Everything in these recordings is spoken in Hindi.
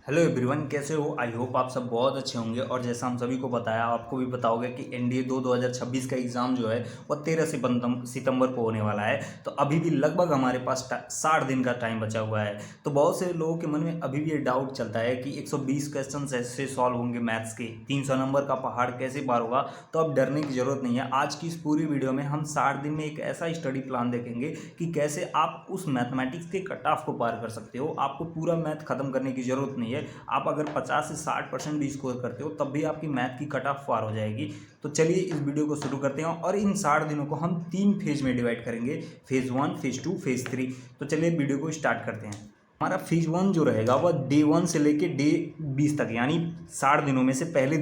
हेलो एवरीवन, कैसे हो? आई होप आप सब बहुत अच्छे होंगे। और जैसा हम सभी को बताया, आपको भी पता होगा कि एनडीए 2026 का एग्ज़ाम जो है वो 13 सितंबर को होने वाला है। तो अभी भी लगभग हमारे पास 60 दिन का टाइम बचा हुआ है। तो बहुत से लोगों के मन में अभी भी ये डाउट चलता है कि 120 क्वेश्चन ऐसे सॉल्व होंगे मैथ्स के, 300 नंबर का पहाड़ कैसे पार होगा। तो अब डरने की ज़रूरत नहीं है। आज की इस पूरी वीडियो में हम 60 दिन में एक ऐसा स्टडी प्लान देखेंगे कि कैसे आप उस मैथमेटिक्स के कट ऑफ को पार कर सकते हो। आपको पूरा मैथ खत्म करने की ज़रूरत नहीं है। आप अगर 50 से 60% भी स्कोर करते हो तब भी आपकी मैथ की कट ऑफ पार हो जाएगी। तो चलिए इस वीडियो को शुरू करते हैं और इन 60 दिनों को हम 3 फेज में डिवाइड करेंगे, फेज़ 1, फेज़ 2, फेज़ 3। तो चलिए वीडियो को स्टार्ट करते हैं। हमारा फेज 1 जो रहेगा वह डे 1 से लेके डे 20 तक, यानी 60 दिनों में से पहले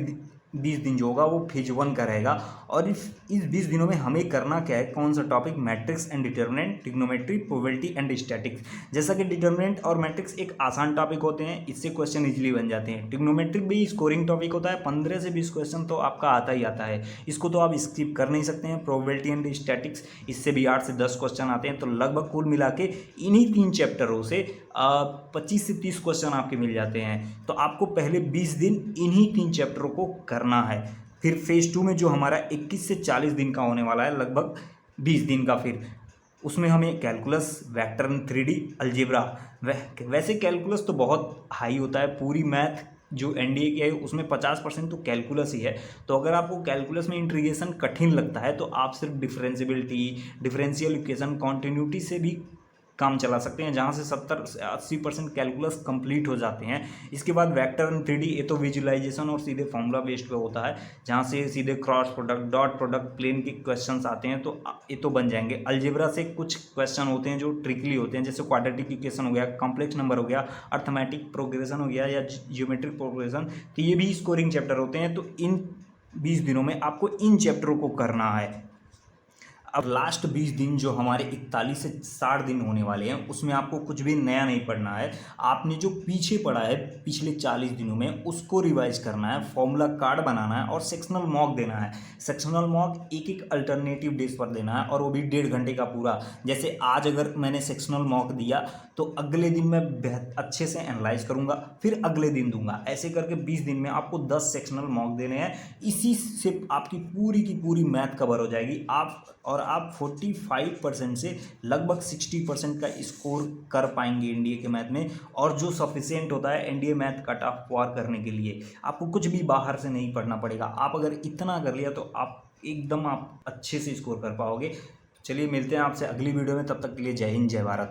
20 दिन जो होगा वो फेज 1 का रहेगा। और इस 20 दिनों में हमें करना क्या है, कौन सा topic? Matrix and determinant, trigonometry, probability and statics. जैसा कि डिटर्मिनेंट और मैट्रिक्स एक आसान टॉपिक होते हैं, इससे क्वेश्चन इजीली बन जाते हैं। ट्रिग्नोमेट्रिक भी स्कोरिंग टॉपिक होता है, 15 से 20 क्वेश्चन तो आपका आता ही आता है, इसको तो आप स्किप कर नहीं सकते हैं। प्रोबेबिलिटी एंड स्टैटिक्स, इससे भी 8 से 10 क्वेश्चन आते हैं। तो लगभग कुल मिला के इन्हीं 3 चैप्टरों से 25 से 30 क्वेश्चन आपके मिल जाते हैं। तो आपको पहले 20 दिन इन्हीं 3 चैप्टरों को करना है। फिर फेज 2 में जो हमारा 21 से 40 दिन का होने वाला है, लगभग 20 दिन का, फिर उसमें हमें कैलकुलस, वेक्टर, 3D, अलजेब्रा। वैसे कैलकुलस तो बहुत हाई होता है। पूरी मैथ जो एनडीए की है उसमें 50% तो कैलकुलस ही है। तो अगर आपको कैलकुलस में इंटीग्रेशन कठिन लगता है तो आप सिर्फ डिफरेंशियबिलिटी, डिफरेंशियल इक्वेशन, कॉन्टिन्यूटी से भी काम चला सकते हैं, जहाँ से 70 से 80% कैलकुलस कंप्लीट हो जाते हैं। इसके बाद वेक्टर एंड 3D, ये तो विजुअलाइजेशन और सीधे फॉर्मूला बेस्ड पे होता है, जहाँ से सीधे cross product, dot product, plane के क्वेश्चंस आते हैं। तो ये तो बन जाएंगे। अलजेब्रा से कुछ क्वेश्चन होते हैं जो ट्रिकली होते हैं, जैसे क्वाड्रेटिक इक्वेशन हो गया, कॉम्प्लेक्स नंबर हो गया, अर्थमेटिक प्रोग्रेशन हो गया, या जियोमेट्रिक प्रोग्रेशन। तो ये भी स्कोरिंग चैप्टर होते हैं। तो इन 20 दिनों में आपको इन चैप्टरों को करना है। अब लास्ट 20 दिन जो हमारे 41 से 60 दिन होने वाले हैं, उसमें आपको कुछ भी नया नहीं पढ़ना है। आपने जो पीछे पढ़ा है पिछले 40 दिनों में उसको रिवाइज करना है, फॉर्मूला कार्ड बनाना है और सेक्शनल मॉक देना है। सेक्शनल मॉक एक एक अल्टरनेटिव डेज पर देना है, और वो भी 1.5 घंटे का पूरा। जैसे आज अगर मैंने सेक्शनल मॉक दिया तो अगले दिन मैं अच्छे से एनालाइज करूंगा, फिर अगले दिन दूंगा। ऐसे करके 20 दिन में आपको 10 सेक्शनल मॉक देने हैं। इसी से आपकी पूरी की पूरी मैथ कवर हो जाएगी। आप 45% से लगभग 60% का स्कोर कर पाएंगे एनडीए के मैथ में। और जो सफिशिएंट होता है एनडीए मैथ कट ऑफ पार करने के लिए, आपको कुछ भी बाहर से नहीं पढ़ना पड़ेगा। आप अगर इतना कर लिया तो आप अच्छे से स्कोर कर पाओगे। चलिए मिलते हैं आपसे अगली वीडियो में, तब तक के लिए जय हिंद, जय भारत।